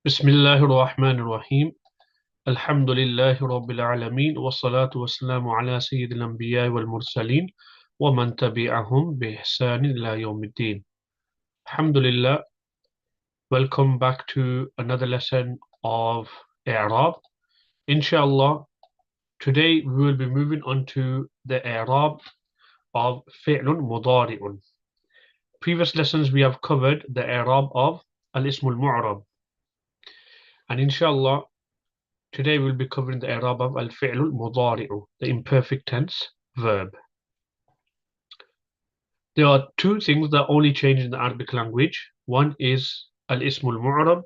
بسم الله الرحمن الرحيم. الحمد لله رب العالمين والصلاة والسلام على سيد الأنبياء والمرسلين ومن تبعهم بإحسان إلى يوم الدين. Alhamdulillah, welcome back to another lesson of إعراب. Inshallah, today we will be moving on to the إعراب of فعل مضارع. Previous lessons we have covered the إعراب of الاسم المعرب, and inshallah today we'll be covering the i'rab of al-fi'l al-mudari'u, the imperfect tense verb. There are two things that only change in the Arabic language. One is al-ism al-mu'rab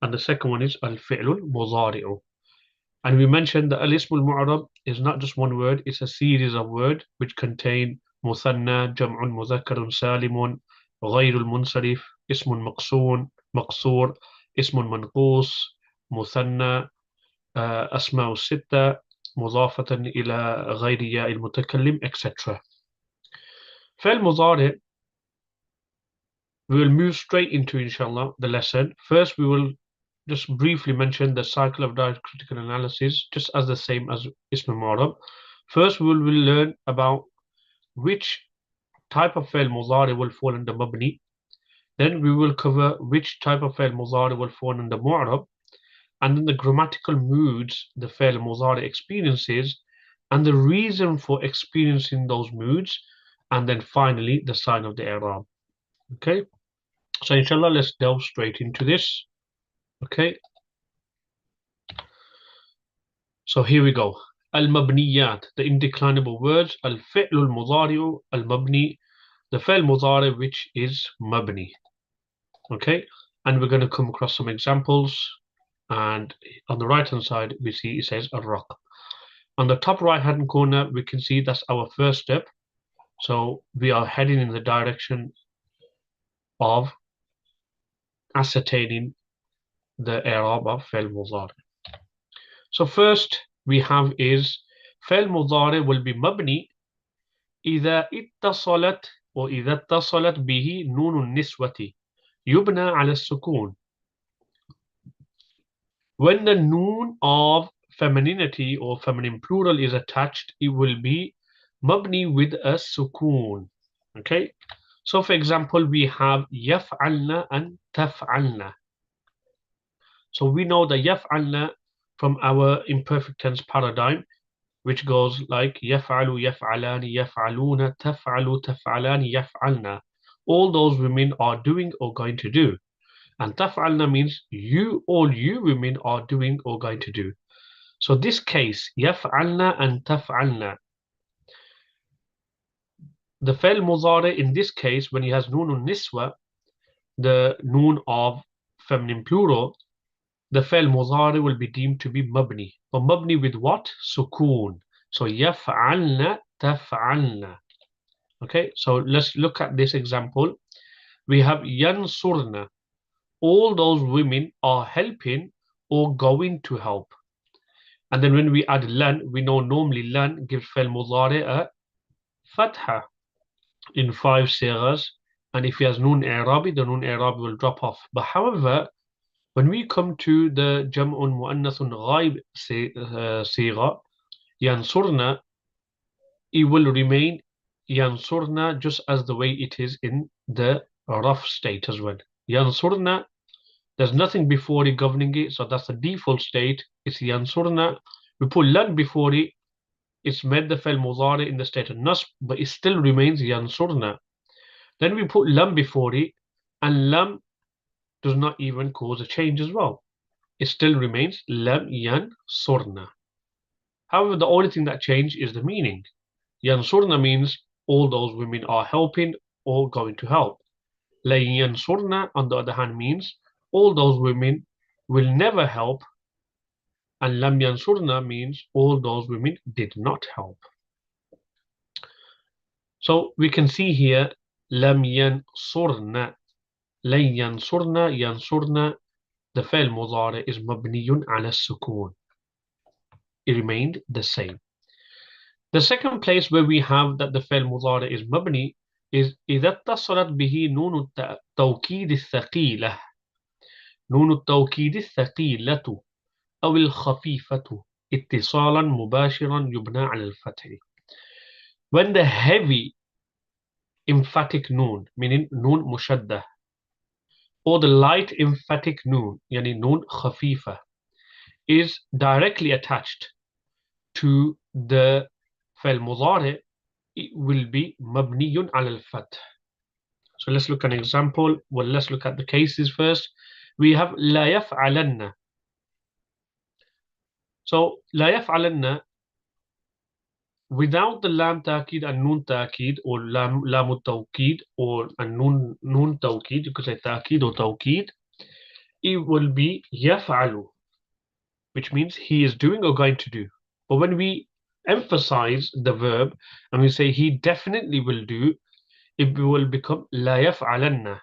and the second one is al-fi'l al-mudari'u. And we mentioned that al-ism al-mu'rab is not just one word, it's a series of words which contain muthanna, jam'un mudhakkarun salimun, غير المنصرف, اسم مقصون, مقصور, اسم منقوص, مثنى, أسماء الستة مضافة إلى غير ياء المتكلم, etc. فعل مضارع, we will move straight into, inshallah, the lesson. First, we will just briefly mention the cycle of diacritical analysis, just as the same as ism al-mu'rab. First, we will learn about which type of فعل مضارع will fall under مبني. Then we will cover which type of فعل مضارع will fall under mu'rab, and then the grammatical moods the فعل مضارع experiences, and the reason for experiencing those moods, and then finally the sign of the i'rab. Okay, so inshallah, let's delve straight into this. Okay, so here we go. Al-mabniyat, the indeclinable words. Al-fi'l al-mudari'u al-mabni, the fi'l mudari which is mabni. Okay, and we're going to come across some examples, and on the right hand side we see it says ar-raq. On the top right hand corner we can see that's our first step. So we are heading in the direction of ascertaining the i'rab of fi'l mudari. So first we have is fi'l mudari will be mabni إذا اتصلت وإذا اتصلت به نون النسوة يبنى على السكون. When the noon of femininity or feminine plural is attached, it will be mabni with a sukoon. Okay, so for example we have يفعلن and تفعلن. So we know the يفعلن from our imperfect tense paradigm, which goes like يفعل يفعلان يفعلون تفعل تفعلان يفعلن. All those women are doing or going to do. And تفعلن means all you women are doing or going to do. So this case, يفعلن and تفعلن, the فعل مضارع in this case, when he has noon niswa, the noon of feminine plural, the فعل مضارع will be deemed to be mabni. But mabni with what? Sukoon. So يفعلن تفعلن. Okay, so let's look at this example. We have ينصرن. All those women are helping or going to help. And then when we add lan, we know normally lan gives فعل مضارع a fatha in 5 sighas. And if he has noon i'rabi, the noon i'rabi will drop off. But however, when we come to the jam'un muannathun ghaib sigha, yansurna, it will remain yansurna just as the way it is in the rough state as well. Yansurna, there's nothing before it governing it, so that's the default state. It's yansurna. We put lan before it, it's made the fa'il mudari in the state of nasb, but it still remains yansurna. Then we put lam before it, and lam does not even cause a change as well. It still remains lam yansurna. However, the only thing that changed is the meaning. Yansurna means all those women are helping or going to help. La yansurna, on the other hand, means all those women will never help, and lam yansurna means all those women did not help. So we can see here lam yansurna, لن ينصرنا ينصرنا, the فعل مضارع is مبني على السكون. It remained the same. The second place where we have that the فعل مضارع is مبني is إذا اتصلت به نون التوكيد الثقيلة. نون التوكيد الثقيلة أو الخفيفة اتصالا مباشرا يبنى على الفتح. When the heavy emphatic noon meaning noon مشدة or the light emphatic noon يعني noon خفيفة is directly attached to the فعل مضارع, it will be مبني على الفتح. So let's look at an example. Well, let's look at the cases first. We have لا يفعلن. So لا يفعلن without the لام تأكيد and نون تأكيد or لام التوكيد or and نون توكيد, you could say تأكيد or توكيد, it will be يفعل, which means he is doing or going to do. But when we emphasize the verb and we say he definitely will do, it will become لا يفعلن.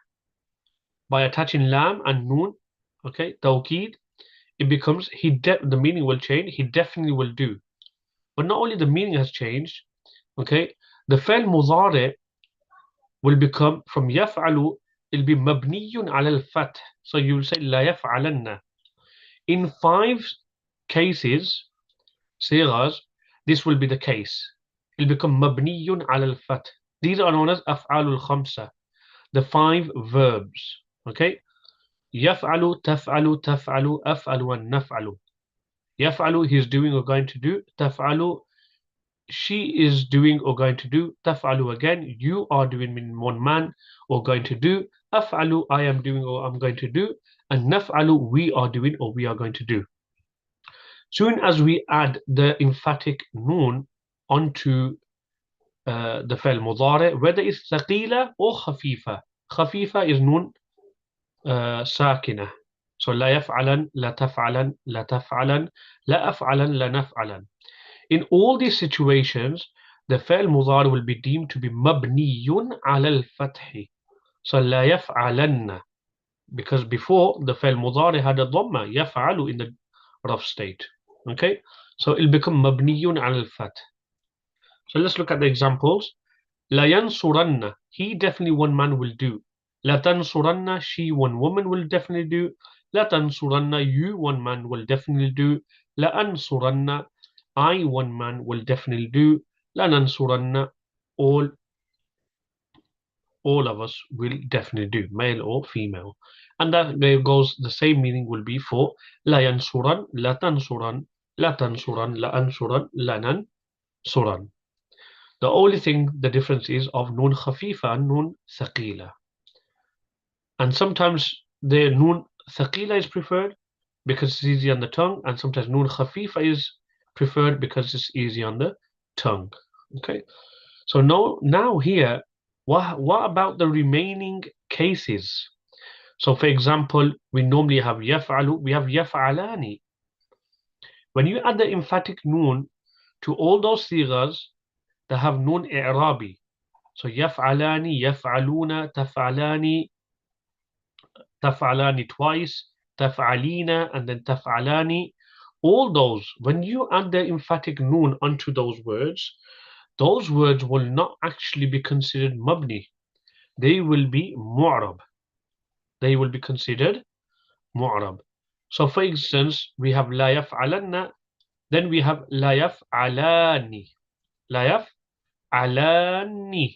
By attaching lam and noon, okay, tawqeed, it becomes the meaning will change. He definitely will do. But not only the meaning has changed, okay, the fi'l mudari will become from yaf'alu, it'll be mabniyun ala al-fath. So you will say la yaf'alanna. In 5 cases, sighas, this will be the case. It'll become mabniyun ala al-fath. These are known as af'alul khamsa, the 5 verbs, okay? يفعل تفعل تفعل أفعل ونفعل. يفعل, he is doing or going to do. تفعل, she is doing or going to do. تفعل, again, you are doing, meaning one man, or going to do. أفعل, I am doing or I'm going to do. And نفعل, we are doing or we are going to do. Soon as we add the emphatic noon onto the فعل مضارع, whether it's ثقيلة or خفيفة. خفيفة is noon ساكنة. So لا يفعلن, لا تفعلن, لا تفعلن, لا أفعلن, لا نفعلن. In all these situations, the فعل مضارع will be deemed to be مبني على الفتح. So لا يفعلن, because before the فعل مضارع had a ضمة يفعل in the rough state. Okay, so it'll become مبني على الفتح. So let's look at the examples. لا ينصرن, he definitely one man will do. لا تنصرن, she one woman will definitely do. لا تنصرن, you one man will definitely do. لا أنصرن, I one man will definitely do. لا ننصرن, all of us will definitely do, male or female. And that there goes, the same meaning will be for لا ينصرن, لا تنصرن, لا تنصرن, لا أنصرن, لا ننصرن. The only thing, the difference is of noon khafifa and noon thaqila. And sometimes the noon thaqila is preferred because it's easy on the tongue, and sometimes noon khafifa is preferred because it's easy on the tongue. Okay, so now here, what about the remaining cases? So for example, we normally have yaf'alu, we have yaf'alani. When you add the emphatic noon to all those sighas that have noon i'rabi, so يفعلان, يفعلون, تفعلان, تفعلان twice, تفعلين, and then تفعلان. All those, when you add the emphatic noon onto those words will not actually be considered mabni. They will be mu'rab. They will be considered mu'rab. So for instance, we have لا يفعلن, then we have لا يفعلان. لا يفعلان.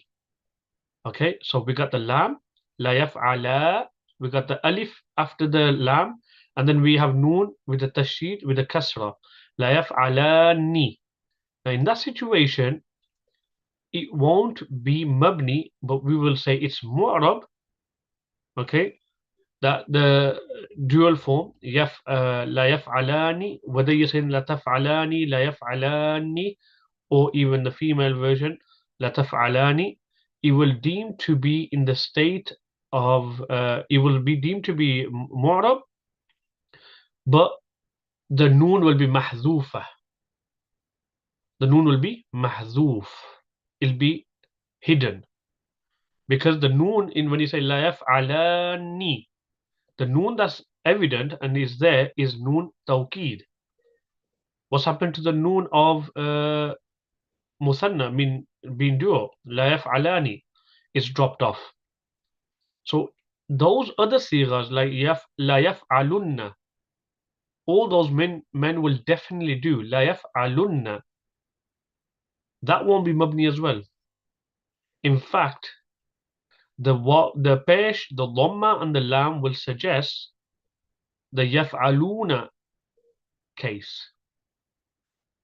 Okay, so we got the lam, la yaf'ala, we got the alif after the lam, and then we have noon with the tashdid, with the kasra, la yaf'alani. Now in that situation, it won't be mabni, but we will say it's mu'rab, okay, that the dual form, la yaf'alani, whether you're saying la taf'alani, la yaf'alani, or even the female version, la taf'alani, it will deem to be in the state of it will be deemed to be mu'rab, but the noon will be mahzufa. The noon will be mahzuf. It'll be hidden because the noon in when you say la yaf'alani, the noon that's evident and is there is noon tawqeed. What's happened to the noon of musanna, mean being duo, la yaf'alani, is dropped off. So those other sighas like la yaf'alunna, all those men will definitely do. La yaf'alunna, that won't be mabni as well. In fact, the pesh, the dhamma and the lam will suggest the yaf'aluna case.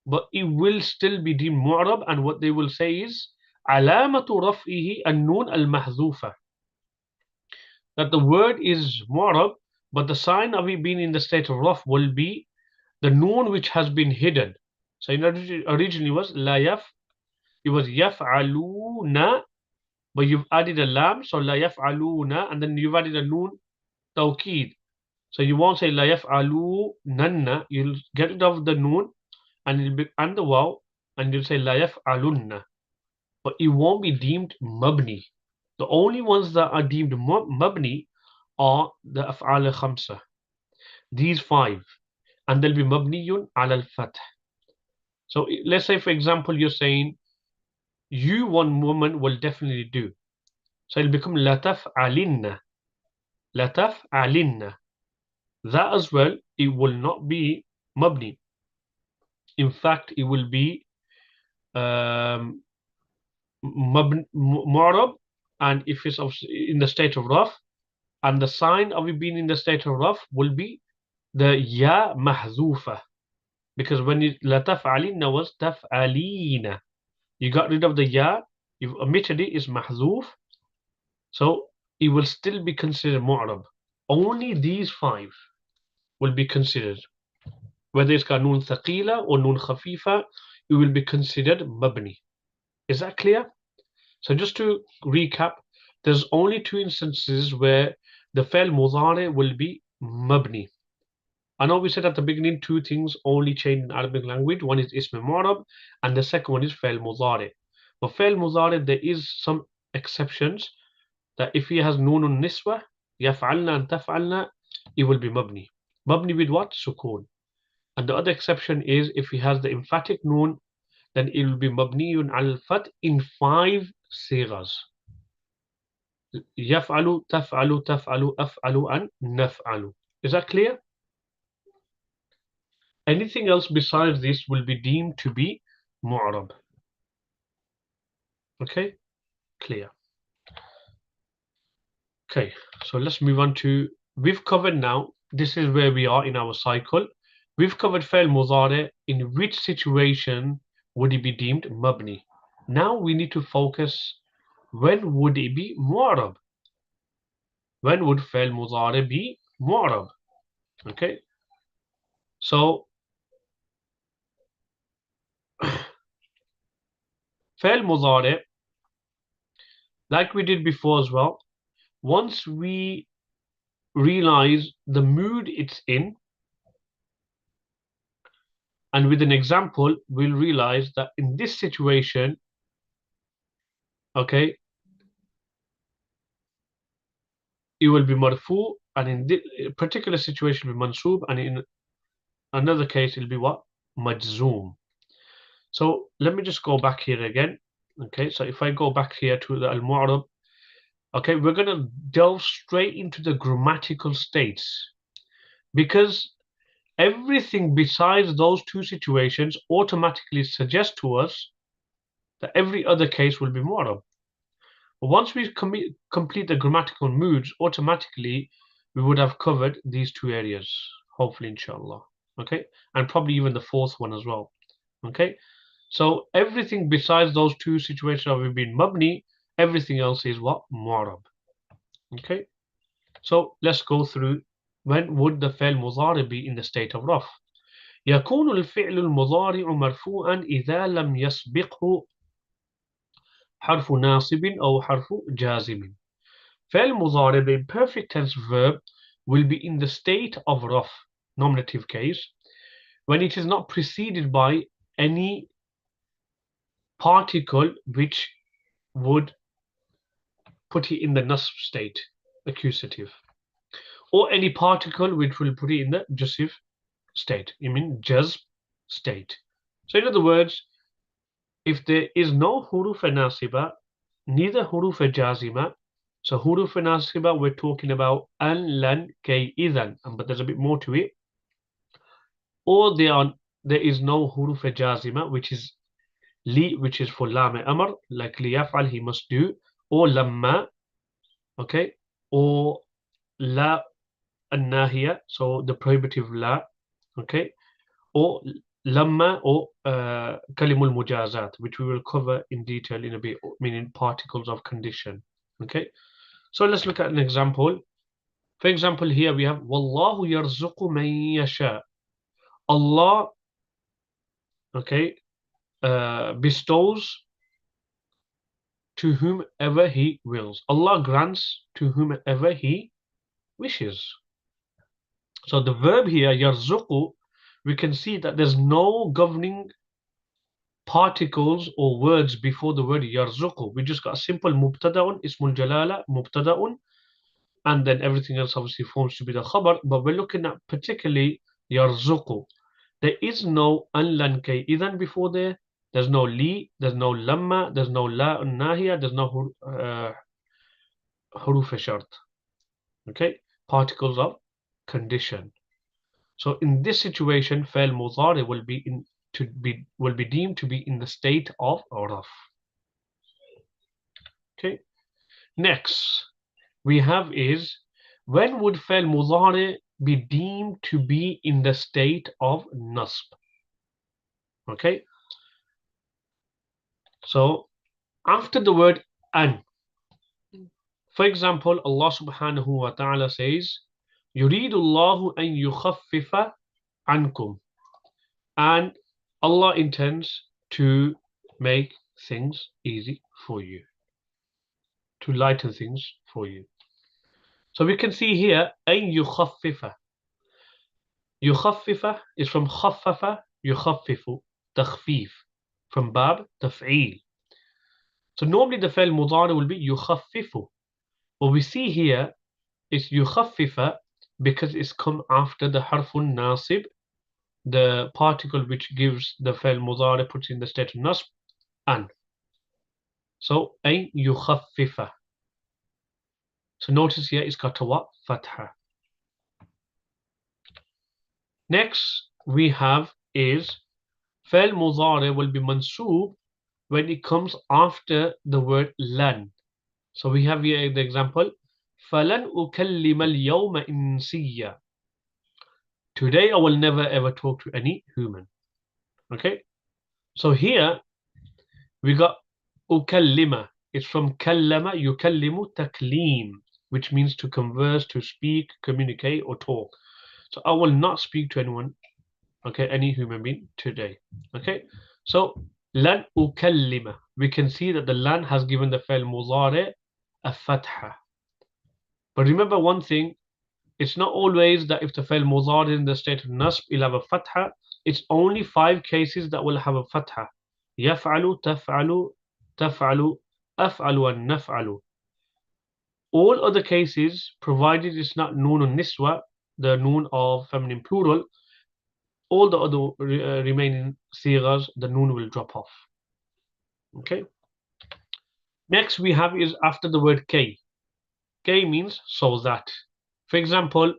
But it will still be deemed mu'rab, and what they will say is alamatu raf'ihi an-nun al-mahzufa. That the word is mu'rab, but the sign of it being in the state of raf will be the noon which has been hidden. So originally was la yaf, it was yaf'aluna, but you've added a lam, so la yaf'aluna, and then you've added a noon tawkeed. So you won't say la yaf'alunanna, you'll get rid of the noon and it'll be and the waw, and you'll say la yaf'alunna. But it won't be deemed mabni. The only ones that are deemed mabni are the af'al al-khamsa. These five. And they'll be mabniyun ala al-fath. So let's say, for example, you're saying, you one woman will definitely do. So it'll become la taf'alinna. La taf'alinna. That as well, it will not be mabni. In fact, it will be mu'rab, and if it's in the state of raf, and the sign of it being in the state of raf will be the ya mahzufa, because when it la taf'alinna was taf'alina, you got rid of the ya, you've omitted it, is mahzuf, so it will still be considered mu'rab. Only these five will be considered. Whether it's got noon thaqila or noon khafifa, it will be considered mabni. Is that clear? So just to recap, there's only two instances where the fi'l mudari will be mabni. I know we said at the beginning two things only change in Arabic language. One is ism mu'rab and the second one is fi'l mudari. For fi'l mudari, there is some exceptions that if he has noonun niswa, yaf'alna and taf'alna, it will be mabni. Mabni with what? Sukoon. And the other exception is if he has the emphatic noon, then it will be mabniyun al-fath in five sighas. Yaf'alu, taf'alu, taf'alu, af'alu, and naf'alu. Is that clear? Anything else besides this will be deemed to be mu'rab. Okay? Clear. Okay, so let's move on to, we've covered now, this is where we are in our cycle. We've covered fi'l mudari. In which situation would it be deemed mabni? Now we need to focus, when would it be mu'rab? When would fi'l mudari be mu'rab? Okay, so fi'l mudari, like we did before as well, once we realize the mood it's in, and with an example, we'll realize that in this situation, okay, it will be marfu, and in this particular situation, it will be mansub, and in another case, it'll be what? Majzoom. So let me just go back here again. Okay, so if I go back here to the al-mu'rab, okay, we're going to delve straight into the grammatical states, because everything besides those two situations automatically suggests to us that every other case will be mu'rab. But once we complete the grammatical moods, automatically we would have covered these two areas, hopefully, inshallah. Okay, and probably even the fourth one as well. Okay, so everything besides those two situations have been mabni, everything else is what? Mu'rab. Okay, so let's go through. When would the fi'l mudari be in the state of raf? يكون الفعل المضارع مرفوعا إذا لم يسبقه حرف ناصب أو حرف جازم. فعل مضارع, the imperfect tense verb, will be in the state of raf, nominative case, when it is not preceded by any particle which would put it in the nasb state, accusative, or any particle which will put it in the jussive state, I mean jazb state. So in other words, if there is no huruf nasiba, neither huruf jazima, So huruf nasiba, we're talking about an, lan, kay, idhan, but there's a bit more to it. Or there is no huruf jazima, which is li, which is for lam amr, like liyaf'al, he must do, or lamma, okay, or la an-nahiya, so the prohibitive la, okay, or lamma, or kalimul mujazat, which we will cover in detail in a bit, meaning particles of condition. Okay, so let's look at an example. For example, here we have wallahu yarzuqu man yasha. Allah, okay, bestows to whomever he wills. Allah grants to whomever he wishes. So the verb here, yarzuqu, we can see that there's no governing particles or words before the word yarzuqu. We just got a simple mubtada'un, ismul jalala, mubtada'un, and then everything else obviously forms to be the khabar, but we're looking at particularly yarzuqu. There is no an, lan, kay, idhan before there. There's no li, there's no lamma, there's no la nahiya, there's no huruf shart. Okay, particles of condition. So in this situation, fa'il mudari will be deemed to be in the state of raf. Okay. Next, we have is when would fa'il mudari be deemed to be in the state of nasb? Okay. So after the word an, for example, Allah subhanahu wa ta'ala says, يريد الله أن يخفف عنكم, and Allah intends to make things easy for you, to lighten things for you. So we can see here أن يخفف. يخفف is from خفف يخفف, تخفيف, from bab تفعيل. So normally the فعل مضارع will be يخفف. What we see here is يخفف because it's come after the harfun nasib, the particle which gives the فعل مضارع, puts in the state of nasb, an. So أن يخفف. So notice here it's got a what? Fatha. Next we have is فعل مضارع will be mansoob when it comes after the word lan. So we have here the example, فَلَنْ أُكَلِّمَ الْيَوْمَ إِنْسِيًّا. Today I will never ever talk to any human. Okay? So here we got ukallima. It's from kallama yukallimu taklim, which means to converse, to speak, communicate, or talk. So I will not speak to anyone, okay, any human being today. Okay? So lan ukallima. We can see that the lan has given the fa'il mudari a fatha. But remember one thing, it's not always that if the fa'il mudari in the state of nasb, it'll have a fatha. It's only 5 cases that will have a fatha. يفعل, تفعل, تفعل, أفعل, and نفعل. All other cases, provided it's not noon on niswa, the noon of feminine plural, all the other remaining sighas, the noon will drop off. Okay. Next we have is after the word kay. Kay means so that. For example,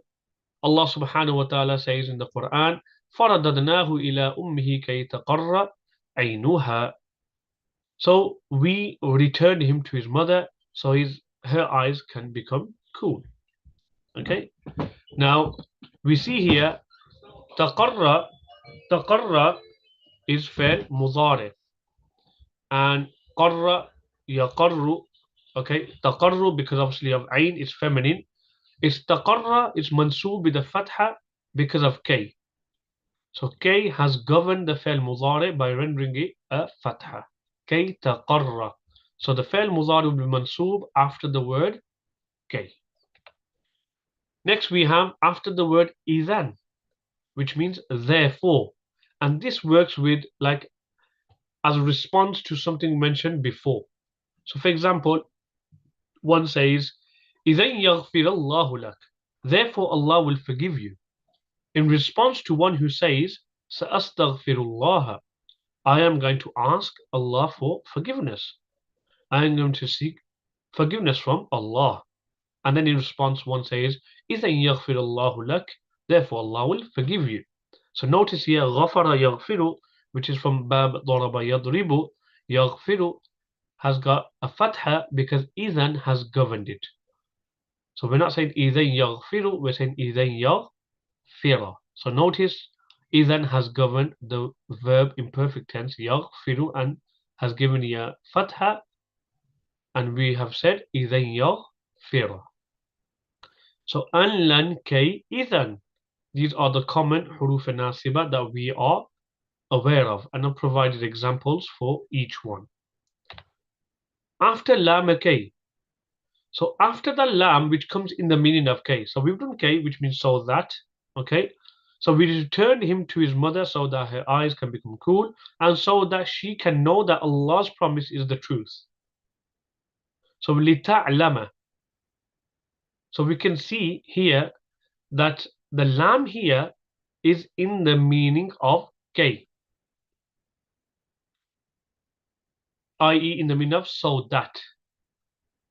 Allah subhanahu wa ta'ala says in the Quran, فَرَدَدْنَاهُ إِلَىٰ أُمِّهِ كَيْ تَقَرَّ عَيْنُهَا. So we returned him to his mother so her eyes can become cool. Okay. Now we see here تَقَرَّ is فعل مضارع, and قَرَّ يَقَرُّ, okay, تَقَرُّ because obviously of ayn is feminine. Istaqarra is mansoob with the fatha because of K. So K has governed the fa'il mudari by rendering it a fatha. K taqarra. So the fa'il mudari will be mansoob after the word K. Next we have after the word idhan, which means therefore. And this works with like as a response to something mentioned before. So for example, one says, إِذَنْ يَغْفِرَ اللَّهُ لَكَ. Therefore Allah will forgive you. In response to one who says, سَأَسْتَغْفِرُ اللَّهَ. I am going to ask Allah for forgiveness. I am going to seek Forgiveness from Allah. And then in response, one says, إِذَنْ يَغْفِرَ اللَّهُ لَكَ, therefore Allah will forgive you. So notice here, غَفَرَ يَغْفِرُ, which is from Bab ضَرَبَ يَضْرِبُ, يَغْفِرُ has got a fatha because إِذَنْ has governed it. So we're not saying إِذَنْ يَغْفِرُ, we're saying إِذَنْ يَغْفِرَ. So notice إِذَنْ has governed the verb in perfect tense, يَغْفِرُ, and has given you a fatha, and we have said إِذَنْ يَغْفِرَ. So an, lan, kay, idhan. These are the common huruf nasiba that we are aware of, and I've provided examples for each one. After lam kay, so after the lam, which comes in the meaning of kay, so we've done kay, which means so that, okay? So we returned him to his mother so that her eyes can become cool, and so that she can know that Allah's promise is the truth. So lita'lama. So we can see here that the lam here is in the meaning of kay, i.e. in the meaning of so that.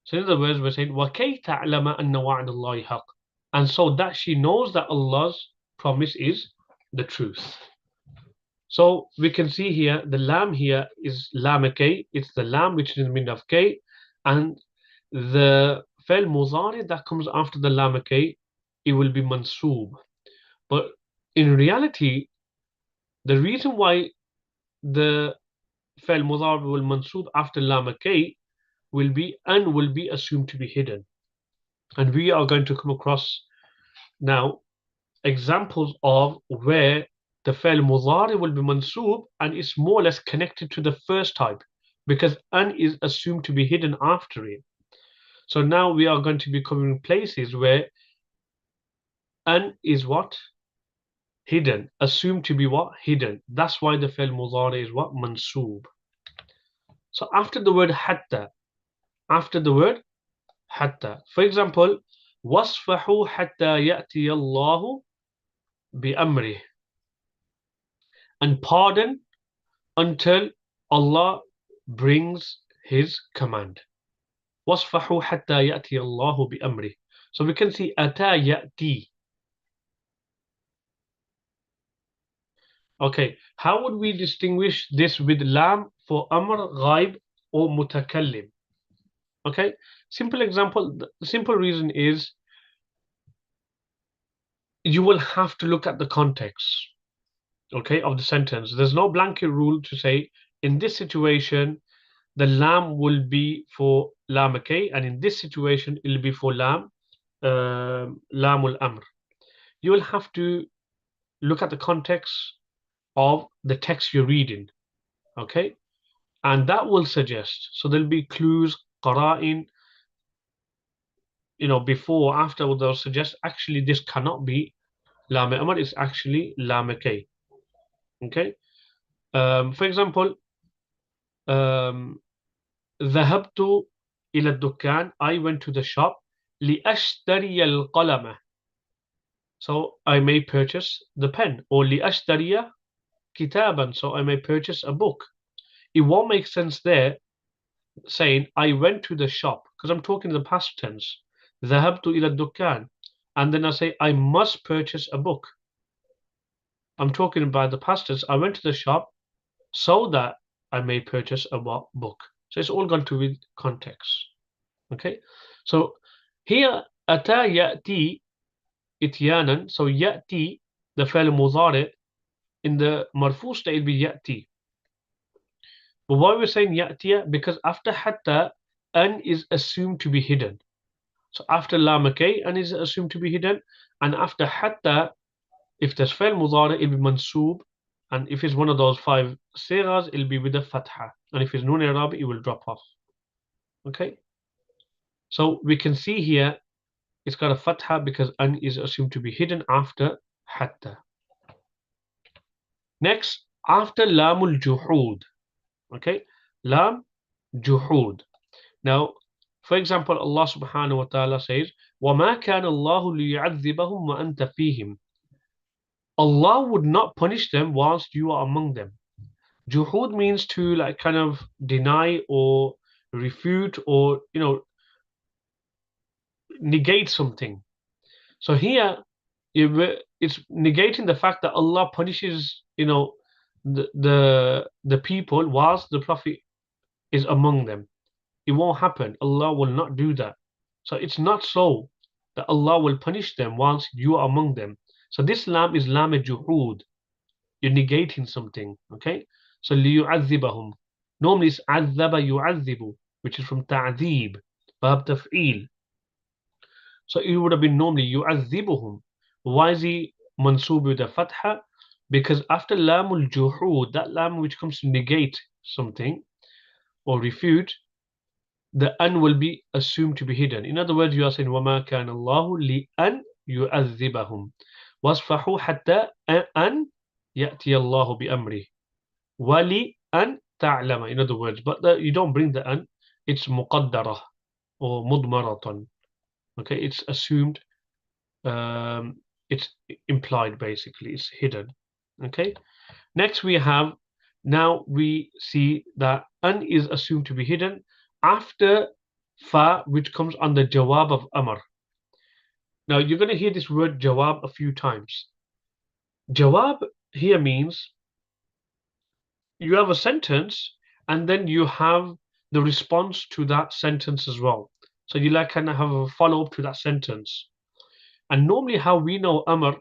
So in other words, we're saying وَكَيْ تَعْلَمَ أَنَّ وَعْدَ اللَّهِ حَقٌّ, and so that she knows that Allah's promise is the truth. So we can see here, the lam here is lam kay, it's the lam which is in the meaning of kay, and the fi'l mudari that comes after the lam kay, it will be mansoob. But in reality, the reason why the fi'l mudari will mansoob after lam kay will be assumed to be hidden. And we are going to come across now examples of where the fi'l mudari will be mansoob and it's more or less connected to the first type because an is assumed to be hidden after it. So now we are going to be covering places where an is what? Hidden. Assumed to be what? Hidden. That's why the fi'l mudari is what? Mansoob. So after the word hatta, for example, wasfahu hatta ya'ti Allahu bi amrih, and pardon until Allah brings his command. Wasfahu hatta ya'ti Allahu bi amrih. So we can see ata ya'ti. Okay, how would we distinguish this with lam for amr, ghaib, or mutakallim? Okay, simple example. The simple reason is you will have to look at the context, okay, of the sentence. There's no blanket rule to say in this situation the lam will be for lam kay, and in this situation it will be for lam lamul amr. You will have to look at the context of the text you're reading, okay, and that will suggest. So there'll be clues, qara'in, before or after they'll suggest actually this cannot be lam amr, it's actually lam kay. Okay, for example, ذهبت إلى الدكان, I went to the shop, لأشتري القلم, so I may purchase the pen, or لأشتري كتابا, so I may purchase a book. It won't make sense there saying I went to the shop because I'm talking in the past tense. ذهبت إلى الدكان, and then I say I must purchase a book. I'm talking about the past tense. I went to the shop so that I may purchase a book. So it's all gone to with context. Okay, so here ata ya'ti ityanan. So ya'ti, the fi'l mudari, in the marfu state will be ya'ti. But why we're saying ya'tiya? Because after hatta, an is assumed to be hidden. So after lam kay, an is assumed to be hidden, and after hatta, if there's fi'l mudari, it'll be mansoob, and if it's one of those 5 sighas, it'll be with a fatha, and if it's noon i'rab, it will drop off. Okay, so we can see here it's got a fatha because an is assumed to be hidden after hatta. Next, after lamul juhud. Okay, lam juhud. Now, for example, Allah subhanahu wa ta'ala says, وَمَا كَانَ اللَّهُ لِيُعَذِّبَهُمْ وَأَنْتَ فِيهِمْ. Allah would not punish them whilst you are among them. Juhud means to like kind of deny or refute or negate something. So here, it's negating the fact that Allah punishes, the people whilst the Prophet is among them. It won't happen. Allah will not do that. So it's not so that Allah will punish them whilst you are among them. So this lam is lam juhud. You're negating something. Okay? So لِيُعَذِّبَهُمْ. Normally it's عَذَّبَ يُعَذِّبُ, which is from ta'zeeb, verb taf'il. So it would have been normally يُعَذِّبُهُمْ. Why is he mansub with a fatha? Because after lamul juhud, that lam which comes to negate something or refute, the an will be assumed to be hidden. In other words, you are saying وَمَا كَانَ اللَّهُ لِأَنْ يُعَذِّبَهُمْ وَاصْفَحُوا حَتَّى أَنْ يَأْتِيَ اللَّهُ بِأَمْرِهِ وَلِأَنْ تَعْلَمَ. In other words, but you don't bring the an, it's مُقَدَّرَةٌ or مُضْمَرَةٌ. Okay, it's assumed, it's implied basically, it's hidden. Okay, next now we see that an is assumed to be hidden after fa, which comes on the jawab of amr. Now you're going to hear this word jawab a few times. Jawab here means you have a sentence and then you have the response to that sentence as well. So you like kind of have a follow-up to that sentence. And normally how we know amr,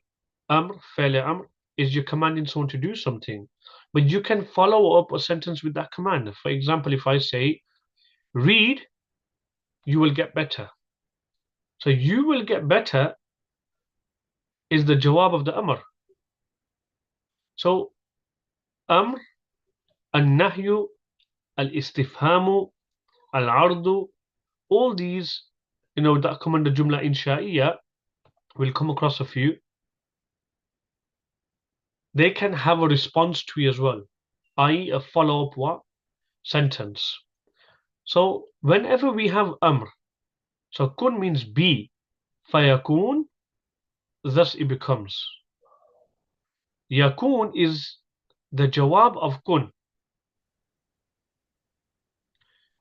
fi'l amr, is you're commanding someone to do something. But you can follow up a sentence with that command. For example, if I say, read, you will get better. So you will get better is the jawab of the amr. So amr, al-nahyu, al-istifhamu, al-ardu, all these, that come under jumla insha'iyya, we'll come across a few. They can have a response to it as well, i.e. a follow-up what? Sentence. So whenever we have amr, so kun means be, fayakun, thus it becomes. Yakun is the jawab of kun.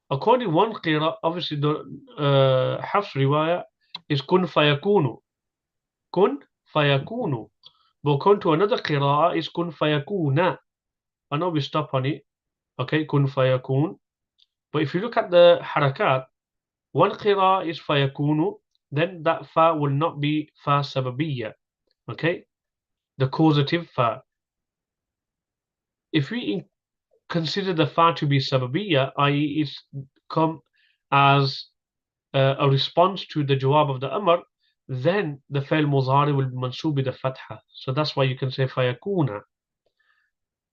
According to one qira, obviously the Hafs riwayah is kun fayakunu. Kun fayakunu. But according to another qira is kun fayakuna. I know we stop on it. Okay, kun fayakun. But if you look at the harakat, one qira is fayakunu, then that fa will not be fa sababiyya. Okay, the causative fa. If we consider the fa to be sababiyya, i.e. it's come as a response to the jawab of the amr, then the fi'l mudari will be mansub with the fatha. So that's why you can say fayakuna.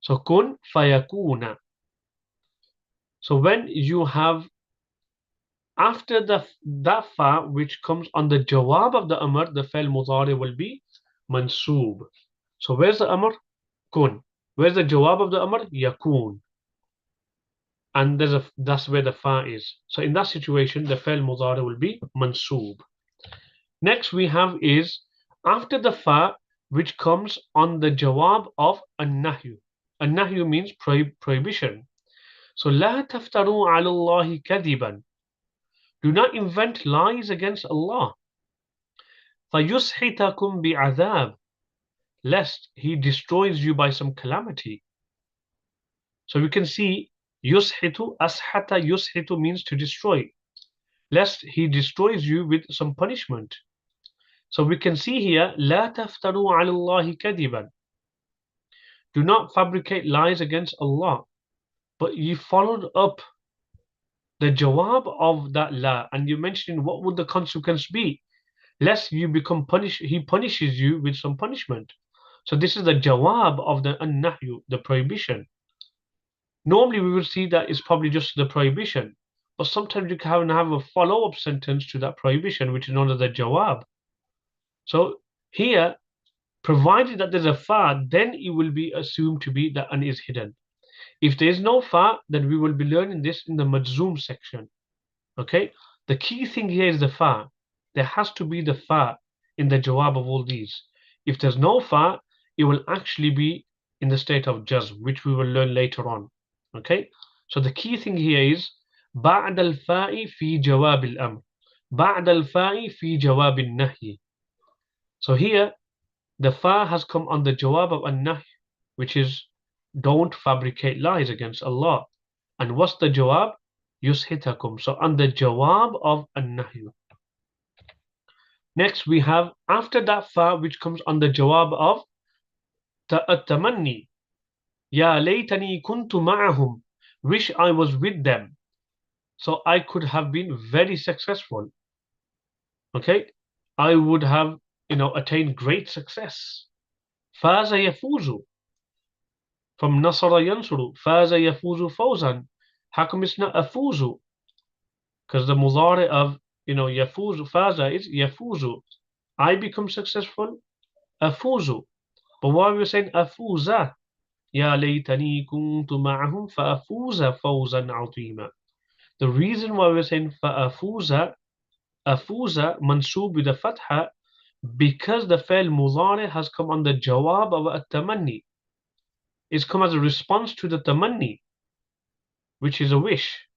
So kun fayakuna. So when you have after that fa which comes on the jawab of the amr, the fi'l mudari will be mansub. So where's the amr? Kun. Where's the jawab of the amr? Yakun. And that's where the fa is. So in that situation, the fi'l mudari will be mansub. Next we have is after the fa which comes on the jawab of an-nahyu. An-nahyu means prohibition. So لا تفتروا على الله كذبا. Do not invent lies against Allah. فَيُسْحِتَكُمْ بِعَذَابٍ. Lest He destroys you by some calamity. So we can see يُسْحِتُ, أَسْحَتَ يُسْحِتُ means to destroy. Lest He destroys you with some punishment. So we can see here لَا تَفْتَرُوا عَلَى اللَّهِ كَذِبًا. Do not fabricate lies against Allah. But you followed up the jawab of that la, and you mentioned what would the consequence be, lest you become punished. He punishes you with some punishment. So this is the jawab of the an-nahyu, the prohibition. Normally we would see that it's probably just the prohibition, but sometimes you can have a follow-up sentence to that prohibition, which is known as the jawab. So here, provided that there's a fa, then it will be assumed to be that an is hidden. If there is no fa, then we will be learning this in the majzum section. Okay, the key thing here is the fa. There has to be the fa in the jawab of all these. If there's no fa, it will actually be in the state of jazm, which we will learn later on. Okay, so the key thing here is بعد الفاء في جواب الأمر. بعد الفاء في جواب النهي. So here the fa has come on the jawab of an-nahy, which is don't fabricate lies against Allah. And what's the jawab? Yushitakum. So on the jawab of an-nahy. Next we have after that fa which comes on the jawab of at-tamanni. Ya laytani kuntu ma'ahum. Wish I was with them. So I could have been very successful. Okay? I would have, attained great success. Faza yafuzu. From nasara yansuru. Faza yafuzu fawzan. How come it's not afuzu? Because the mudari of, yafuzu, faza is yafuzu. I become successful. Afuzu. But why are we saying afuza? Ya laytani kuntu ma'ahum fa'afuza fawzan 'azima. The reason why we're saying fa'afuza, afuza mansub with a fatha, because the fail mudari has come on the jawab of at-tamanni. It's come as a response to the tamanni, which is a wish.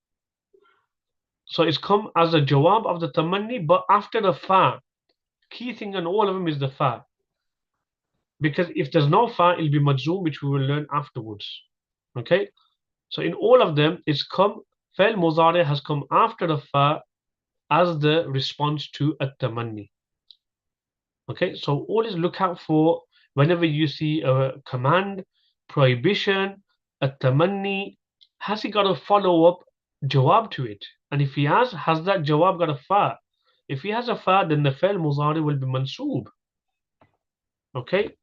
So it's come as a jawab of the tamanni, but after the fa. Key thing on all of them is the fa. Because if there's no fa, it'll be majzoom, which we will learn afterwards. Okay? So in all of them, it's come, fail mudari has come after the fa as the response to at-tamanni. Okay? So always look out for whenever you see a command, prohibition, at-tamanni, has he got a follow-up jawab to it? And if he has that jawab got a fa? If he has a fa, then the fail mudari will be mansoob. Okay?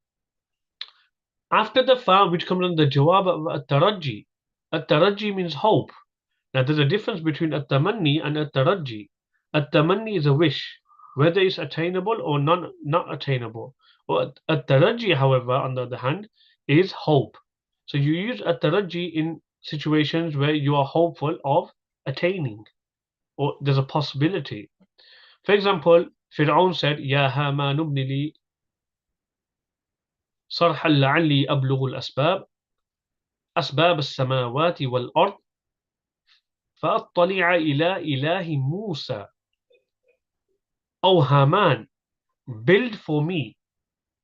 After the fa, which comes on the jawab of at-taraji. At-taraji means hope. Now there's a difference between at-tamanni and at-taraji. At-tamanni is a wish, whether it's attainable or not attainable. Or at-taraji, however, on the other hand, is hope. So you use at-taraji in situations where you are hopeful of attaining, or there's a possibility. For example, Fir'aun said, Ya Haman ibni li صرحا لعلي أبلغ الأسباب أسباب السماوات والأرض فأطلع إلى إله موسى. Oh Haman, build for me.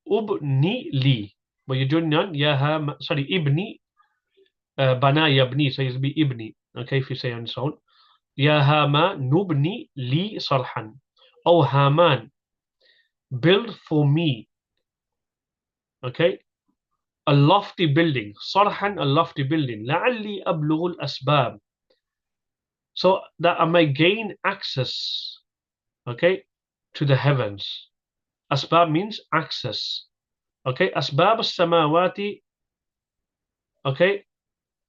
Ubni li. But you're joining on, ya Haman, sorry, Ibni, Bana yabni, so it's be Ibni. Okay, if you say on its own. Ya Haman, nubni li sarhan. Oh Haman, build for me. Okay, a lofty building. Sarhan, a lofty building. لعلي أبلغ الأسباب. So that I may gain access, okay, to the heavens. Asbab means access. Okay, asbab as-samawati, okay,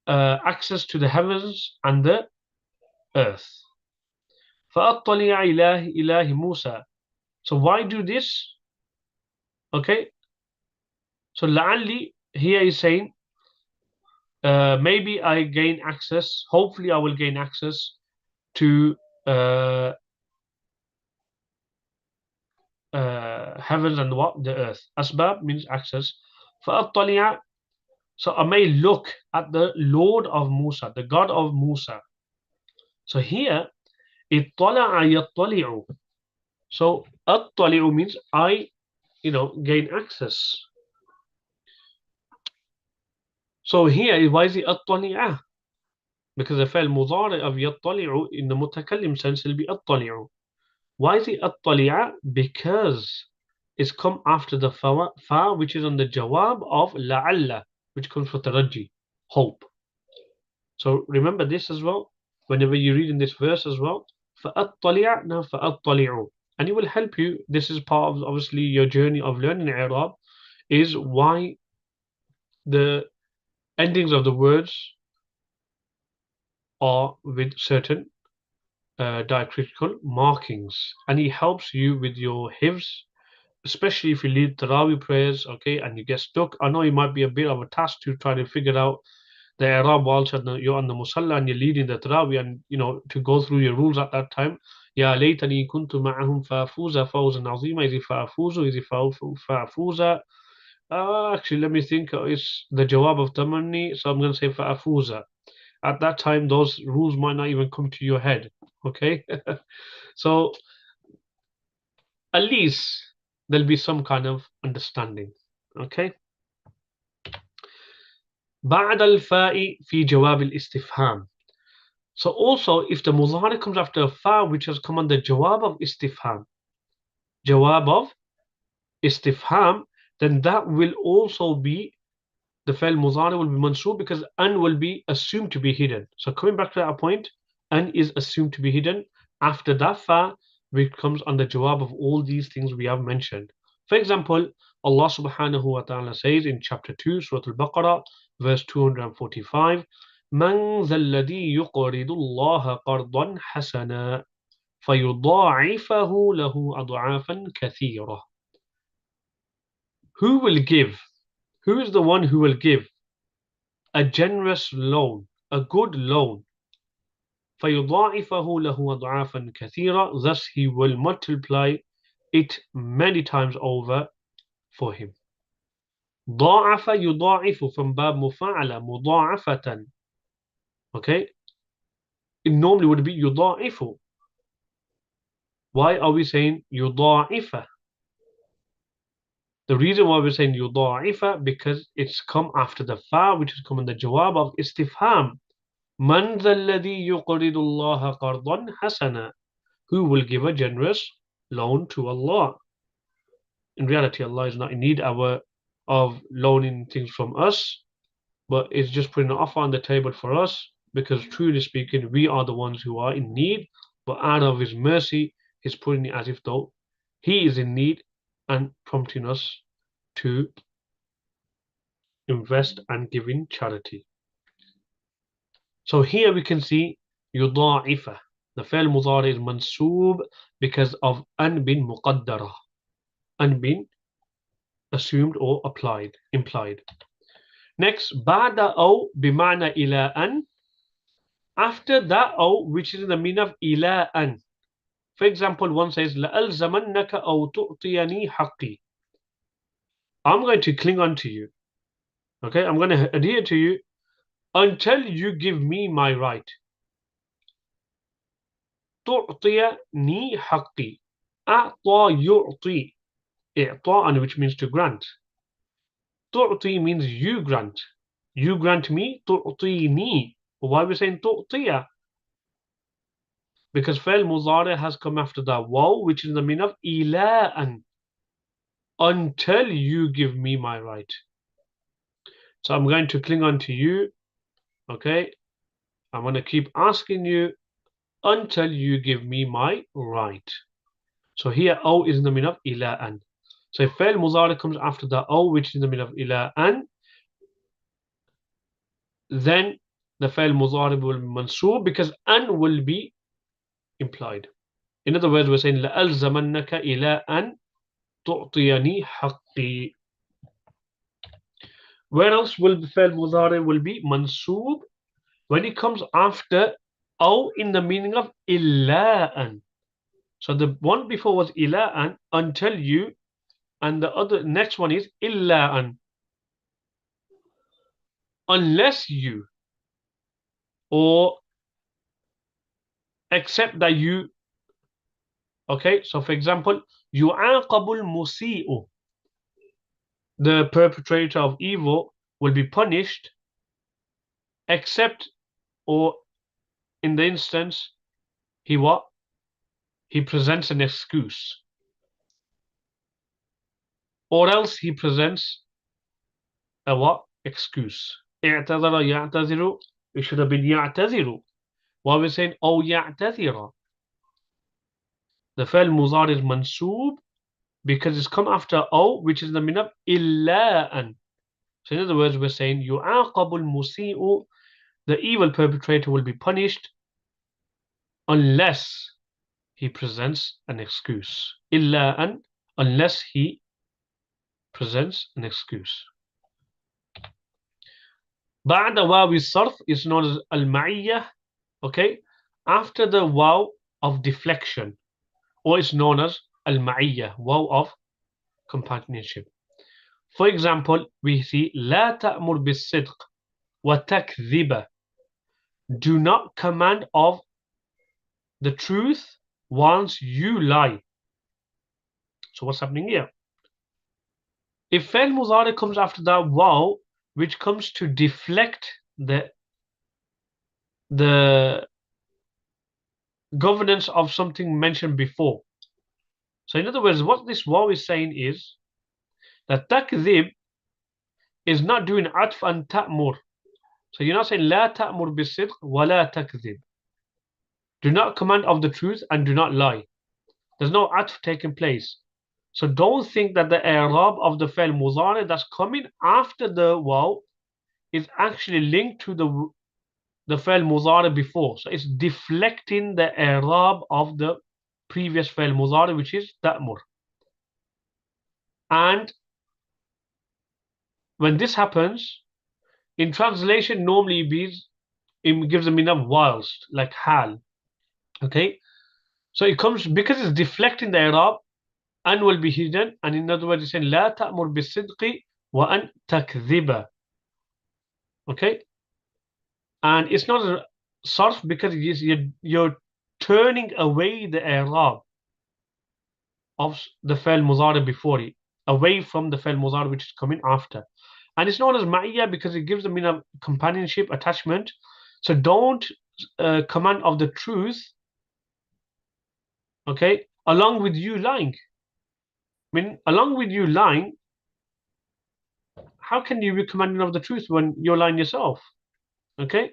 access to the heavens and the earth. فَأَطَّلِعَ إِلَهِ Musa. So why do this? Okay, so لعلي here is saying maybe I gain access, hopefully I will gain access to heavens and what? The earth. Asbab means access. فَأَطَّلِعَ. So I may look at the Lord of Musa, the God of Musa. So here, اطلع يطلع. So اطلع means I, gain access. So here, why is it اطلع? Because the فعل مضارع of يطلع in the متكلم sense will be اطلع. Why is it اطلع? Because it's come after the fa, which is on the jawab of لعل, which comes for taraji, hope. So remember this as well. Whenever you read in this verse as well, فَأَطَّلِعْ, now فَأَطَّلِعُ. And it will help you. This is part of, obviously, your journey of learning I'rab, is why the endings of the words are with certain diacritical markings. And it helps you with your hifz, especially if you lead Tarawih prayers, okay, and you get stuck. I know it might be a bit of a task to try to figure out the I'rab whilst you're on the musalla and you're leading the Tarawih, and to go through your rules at that time. Ya laytani kuntu ma'ahum fa'afuza fawzan 'azima. Is it fa'afuzu? Is it fa'afuza? Actually, let me think. It's the jawab of tamanni, so I'm going to say fa'afuza. At that time, those rules might not even come to your head. Okay, so at least there'll be some kind of understanding. Okay. بعد الفاء في جواب الاستفهام. So also, if the mudhari comes after a fa which has come on the jawab of istifham, then that will also be, the fa'il mudhari will be mansoob because an will be assumed to be hidden. So coming back to that point, an is assumed to be hidden. After that fa, which comes on the jawab of all these things we have mentioned. For example, Allah subhanahu wa ta'ala says in chapter 2, Surah Al-Baqarah, verse 245, من ذا الذي يقرض الله قرضا حسنا فيضاعفه له أضعافا كثيرة. Who will give? Who is the one who will give a generous loan, a good loan? فيضاعفه له أضعافا كثيرة. Thus he will multiply it many times over for him. ضاعف يضاعف from باب مفاعلة مضاعفة. Okay, it normally would be يضاعف. Why are we saying يضاعف? The reason why we're saying يضاعف because it's come after the fa, which has come in the jawab of istifham. من ذا الذي يقرض الله قرضا حسنا? Who will give a generous loan to Allah? In reality, Allah is not in need of loaning things from us, but it's just putting an offer on the table for us because, truly speaking, we are the ones who are in need. But out of His mercy, He's putting it as if though He is in need and prompting us to invest and give in charity. So here we can see يضاعف. The فعل مضارع is mansoob because of أن bin مقدرة. أن bin assumed or implied. Next, بعد أو بمعنى إلى أن. After that أو, which is in the meaning of إلى أن. For example, one says لألزمنك أو تعطيني حقي. I'm going to cling on to you. Okay, I'm going to adhere to you until you give me my right. تعطيني حقي. أعطى يعطي. إعطاء, which means to grant. تعطي means you grant. You grant me. تعطيني. Why are we saying تعطي? Because فعل مضارع has come after that waw, which is the meaning of إلى أن. Until you give me my right. So I'm going to cling on to you. Okay. I'm going to keep asking you until you give me my right. So here O is in the meaning of إلى أن. So if فعل مضارع comes after the O, which is in the meaning of إلى أن, then the فعل مضارع will be mansoob because أن will be implied. In other words, we're saying لألزمنك إلى أن تعطيني حقي. Where else will the فعل مضارع will be mansoob? When it comes after أو in the meaning of إلا أن. So the one before was إلا أن, until you, and the other next one is إلا أن, unless you, or except that you. Okay, so for example, يعاقب المسيء. The perpetrator of evil will be punished except, or in the instance, he what? He presents an excuse. Or else he presents a what? Excuse. اعتذر يعتذر. It should have been يعتذر. Why are we saying أو يعتذر? The فعل مضارع is mansoob because it's come after أو, which is the meaning of إلا أن. So in other words, we're saying يعاقب المسيء. The evil perpetrator will be punished unless he presents an excuse. إلا أن, unless he presents an excuse. بعد واو الصرف is known as المعية. Okay, after the waw of deflection, or it's known as المعية, waw of companionship. For example, we see لا تأمر بالصدق وتكذب. Do not command of the truth once you lie. So what's happening here? If فعل مضارع comes after that wow, which comes to deflect the governance of something mentioned before. So in other words, what this wow is saying is that takdhib is not doing atf and ta'mur. So you're not saying لا تأمر بالصدق ولا تكذب. Do not command of the truth and do not lie. There's no atf taking place. So don't think that the i'rab of the fi'l mudari that's coming after the wow is actually linked to the fi'l mudari before. So it's deflecting the i'rab of the previous fi'l mudari, which is ta'mur. And when this happens, in translation, normally it gives a meaning of whilst, like hal. Okay? So it comes because it's deflecting the i'rab and will be hidden. And in other words, it's saying لا تأمر بالصدق وأن تكذب. Okay? And it's not a sarf because you're turning away the i'rab of the fi'l mudari before it, away from the fi'l mudari which is coming after. And it's known as ma'iyya because it gives the meaning of companionship, attachment. So don't command of the truth, okay, along with you lying. I mean, along with you lying, how can you be commanding of the truth when you're lying yourself? Okay,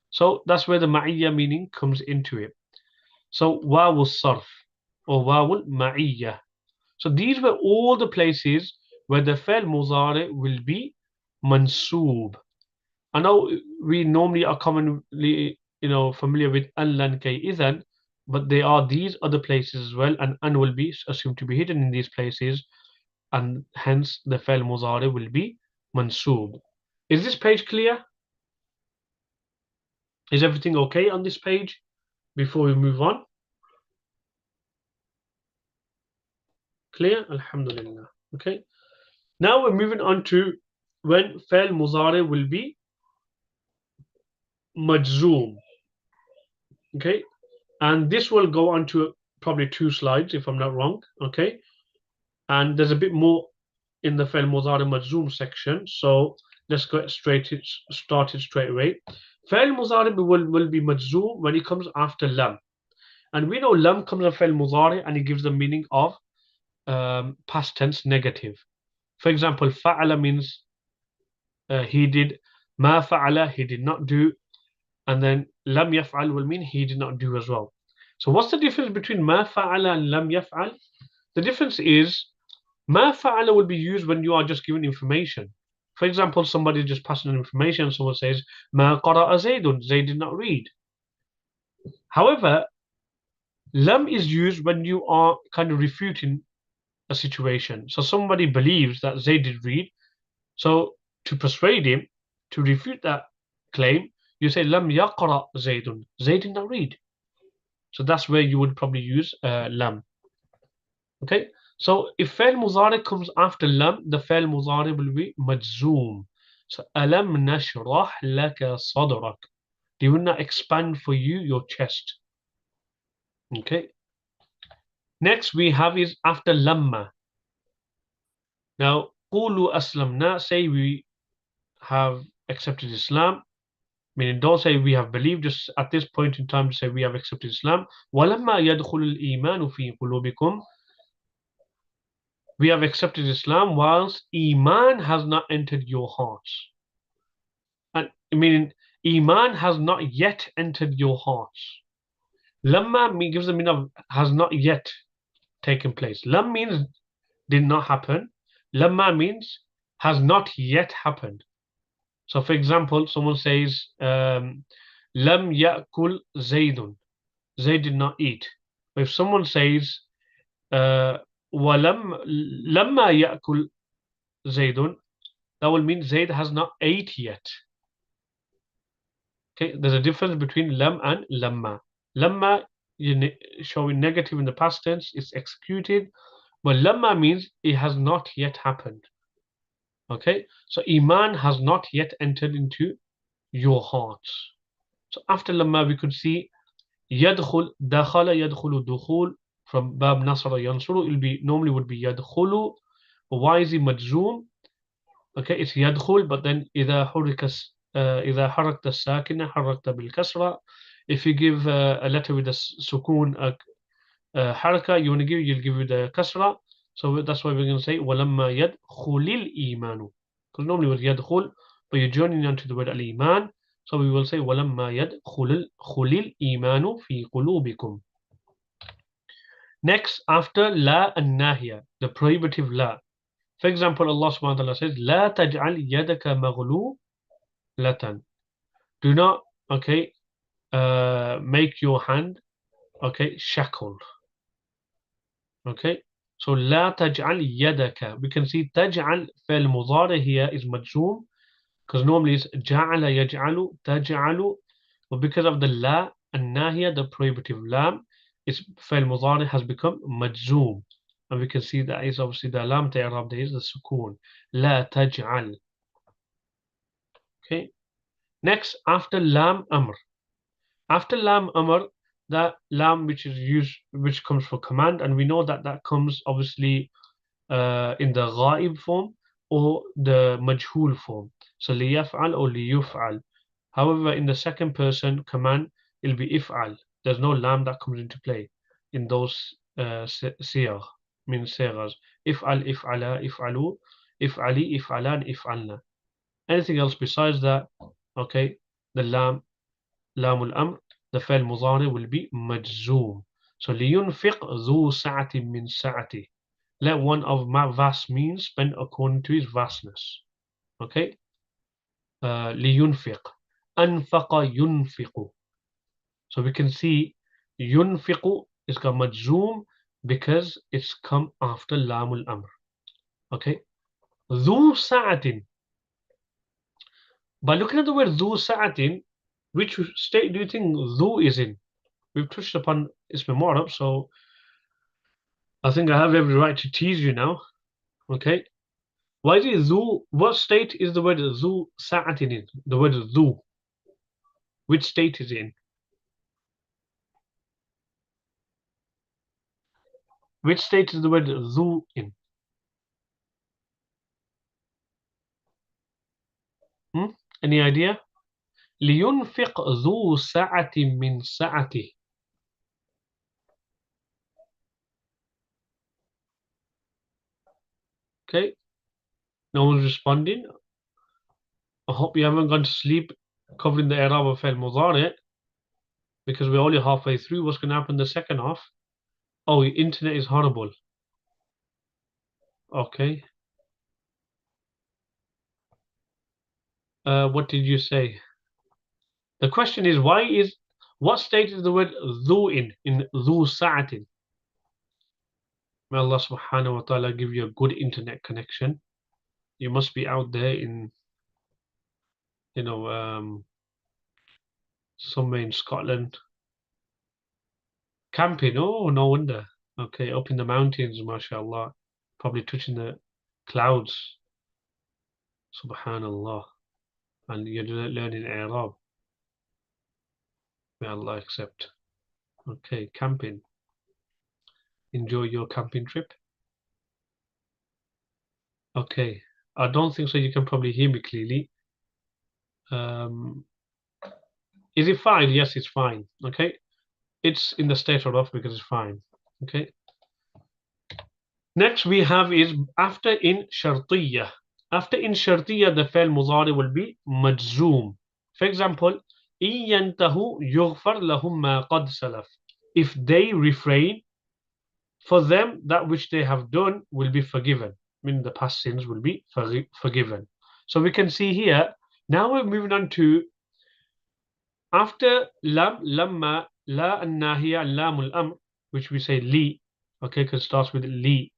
so that's where the ma'iyya meaning comes into it. So wawul sarf or wawul ma'iyya. So these were all the places where the fi'l mudari will be mansoob. I know we normally are commonly, familiar with an, lan, kay, idhan, but there are these other places as well, and an will be assumed to be hidden in these places, and hence the fi'l mudari will be mansoob. Is this page clear? Is everything okay on this page before we move on? Clear? Alhamdulillah. Okay. Now we're moving on to when fi'l mudari will be majzoom. Okay. And this will go on to probably 2 slides if I'm not wrong. Okay. And there's a bit more in the fi'l mudari majzoom section. So let's get started straight away. Fi'l mudari will be majzoom when it comes after lam. And we know lam comes after fi'l mudari and it gives the meaning of past tense negative. For example, fa'ala means he did. Ma fa'ala, he did not do. And then lam yaf'al will mean he did not do as well. So what's the difference between ma fa'ala and lam yaf'al? The difference is ma fa'ala will be used when you are just giving information. For example, somebody just passing on information. Someone says ma qara'a Zaydun, Zayd did not read. However, lam is used when you are kind of refuting a situation. So somebody believes that Zayd did read. So to persuade him to refute that claim, you say lam yaqra Zaydun. Zayd did not read. So that's where you would probably use lam. Okay. So if fi'l mudari comes after lam, the fi'l mudari will be majzoom. So alam nashrah laka sadrak. They will not expand for you your chest. Okay. Next we have is after lamma. Now, qulu aslamna, say we have accepted Islam. Meaning, don't say we have believed, just at this point in time to say we have accepted Islam. وَلَمَّا يَدْخُلُ الْإِيمَانُ فِي قُلُوبِكُمْ. We have accepted Islam whilst Iman has not entered your hearts. And meaning, Iman has not yet entered your hearts. Lamma gives the meaning of has not yet taken place. Lam means did not happen. Lamma means has not yet happened. So, for example, someone says, Lam ya'kul Zaydun. Zayd did not eat. If someone says, Lamma ya'kul Zaydun, that will mean Zayd has not ate yet. Okay, there's a difference between lam and lamma. Lamma, showing negative in the past tense, is executed, but lamma means it has not yet happened. Okay, so Iman has not yet entered into your hearts. So after lamma, we could see yadkhul, dakhala, yadkhulu, dukhul. from bab nasara yansuru, it'll be normally would be yadkhulu. Why is it majzoom? Okay, it's yadkhul, but then إذا حركت الساكنة حركت بالكسرة. If you give a letter with a sukun, haraka, you'll give it the kasra. So that's why we're going to say ولما يدخل الإيمان. Because normally with يدخل, but you're joining onto the word al-iman. So we will say ولما يدخل الإيمان في قلوبكم. Next, after la الناهية, the prohibitive la. For example, Allah subhanahu wa ta'ala says, لا تجعل يدك مغلولة. Do not, okay, make your hand, okay, shackled. Okay, so لا تجعل يدك. We can see تجعل فعل مضارع here is مجزوم because normally it's جعل يجعل تجعل, but because of the لا الناهية, the prohibitive lam, its فعل مضارع has become مجزوم, and we can see that is obviously the lam إعراب, there is the سكون لا تجعل. Okay, next, after lam amr. After lam amr, that lam which is used, which comes for command, and we know that that comes obviously in the ghaib form or the majhul form. So liyaf'al or liyuf'al. However, in the second person command, it'll be if'al. There's no lam that comes into play in those siyagh, means sighas. If'al, if'ala, if'alu, if'ali, if'alan, if'alna. Anything else besides that, okay, the lamul amr, the fa'il mudari will be majzoom. So liyunfiq dhu sa'atin min sa'ati. Let one of my vast means spend according to his vastness. Okay? لينفق. أنفق ينفق. So we can see ينفق is got majzoom because it's come after lamul amr. Okay? ذو ساعة. By looking at the word ذو ساعة, which state do you think ذو is in? We've touched upon ism mu'rab, so I think I have every right to tease you now. Okay? Why is it ذو? What state is the word ذو ساعة in? The word ذو. Which state is it in? Which state is the word ذو in? Any idea? لينفق ذو سعة من سعته. Okay, no one's responding. I hope you haven't gone to sleep covering the i'rab of al mudari, because we're only halfway through. What's going to happen in the second half? Oh, your internet is horrible. Okay. What did you say? The question is, what state is the word ذو in ذو سعة? May Allah subhanahu wa ta'ala give you a good internet connection. You must be out there in, somewhere in Scotland. Camping, oh, no wonder. Okay, up in the mountains, mashallah. Probably touching the clouds. Subhanallah. And you're learning i'rab. May Allah accept. Okay, camping. Enjoy your camping trip. Okay, I don't think so. You can probably hear me clearly. Is it fine? Yes, it's fine. Okay, it's in the state of off because it's fine. Okay. Next we have is after in shartiyah. After in shartiyah, the fi'l mudari will be majzoom. For example, إن ينتهوا يغفر لهم ما قد سلف. If they refrain, for them that which they have done will be forgiven. Meaning the past sins will be forgiven. So we can see here. Now we're moving on to after lam, lamma, la an-nahiya, lamul amr, which we say li. Okay, because it starts with li.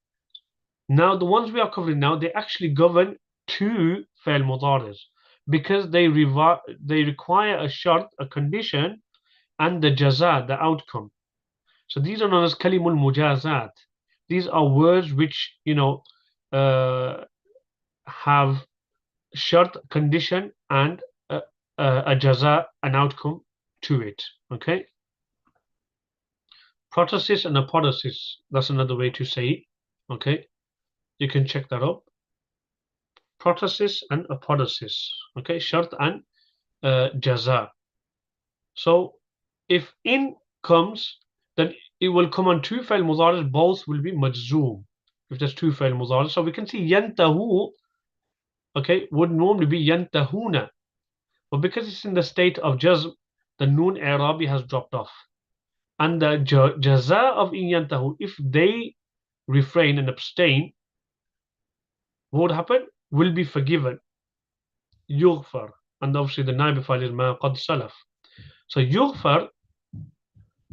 Now the ones we are covering now, they actually govern two fi'l mudaris because they require a shart, a condition, and the jaza, the outcome. So these are known as kalimul mujazat. These are words which have shart, condition, and a jaza, an outcome to it. Okay. Protasis and apodosis. That's another way to say it. Okay, you can check that up. Protasis and apodosis. Okay, shart and jaza. So if in comes, then it will come on two fa'il mudari, both will be majzoom. If there's two fa'il mudari, so we can see yantahu, okay, would normally be yantahuna. But because it's in the state of jazm, the noon i'rabi has dropped off. And the jaza of in yantahu, if they refrain and abstain, what would happen? Will be forgiven. Yughfar. And obviously the naib file is ma qad salaf. So yughfar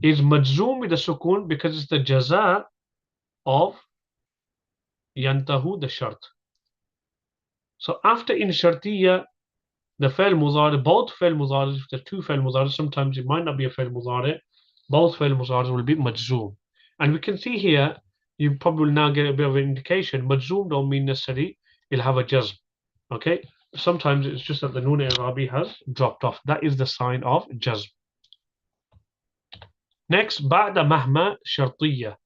is majzoom with the sukun because it's the jaza of yantahu, the shart. So after in shartiya, the fa'il mudari, both fa'il mudari, if there's two fa'il mudari, sometimes it might not be a fa'il mudari, both fa'il mudari will be majzoom. And we can see here, you probably will now get a bit of an indication, majzoom don't mean necessarily it'll have a jazm. Okay? Sometimes it's just that the noon i'rabi has dropped off. That is the sign of jazm. Next, ba'da mahma shartiya.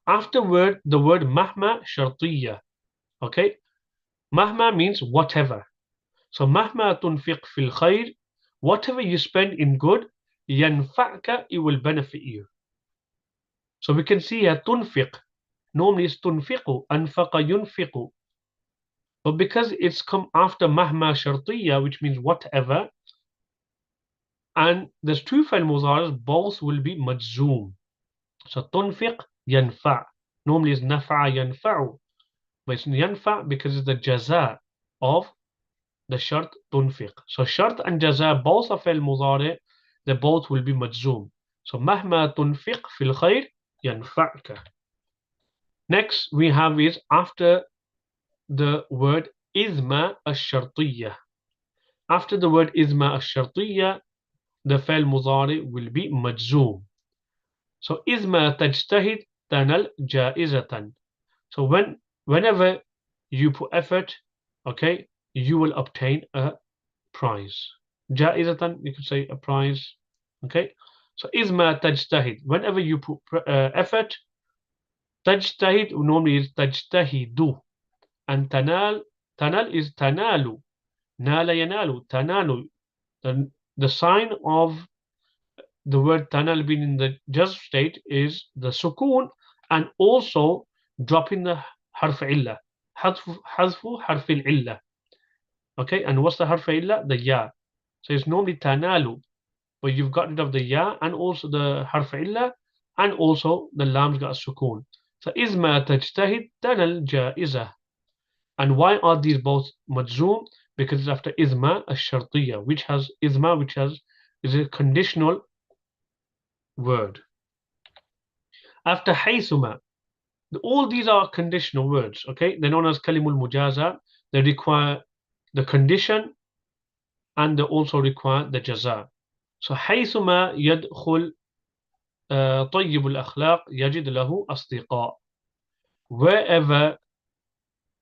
Afterward, the word mahma shartiya. Okay? Mahma means whatever. So mahma tunfiq fil khair, whatever you spend in good, yanfa'ka, it will benefit you. So we can see here tunfiq. Normally it's tunfiqu, anfaqa yunfiqu. But because it's come after mahma shartiya, which means whatever, and there's two fa'il mudharis, both will be majzoom. So tunfiq yanfa'. Normally it's nafa'a yanfa'u. But it's yanfa' because it's the jaza of the shart tunfiq. So shart and jaza, both are fa'il mudhari, they both will be majzoom. So mahma tunfiq fil khair yanfa'ka. Next we have is after the word izma ash-shartiyya. After the word izma ash-shartiyya, the fa'il mudhari will be majzoom. So izma tajtahid tanal jaizatan. So whenever you put effort, okay, you will obtain a prize. Jaizatan, you could say a prize. Okay, so izma tajtahid. Whenever you put effort, tajtahid normally is tajtahidu, and tanal is tanalu. Nala yanalu, tanalu. The sign of the word tanal being in the jazm state is the sukun, and also dropping the harf illa. Hadfu harf illa. Okay, and what's the harf illa? The ya. So it's normally tanalu, but you've got rid of the ya and also the harf illa, and also the lam's got a sukun. So izma tajtahid tanal jaiza. And why are these both majzoom? Because it's after izma ash-shartiyya, which has izma, which has is a conditional word. After haysuma, all these are conditional words. Okay, they're known as kalimul mujaza. They require the condition, and they also require the jaza. So حيثما يدخل طيب الأخلاق يجد له أصدقاء. Wherever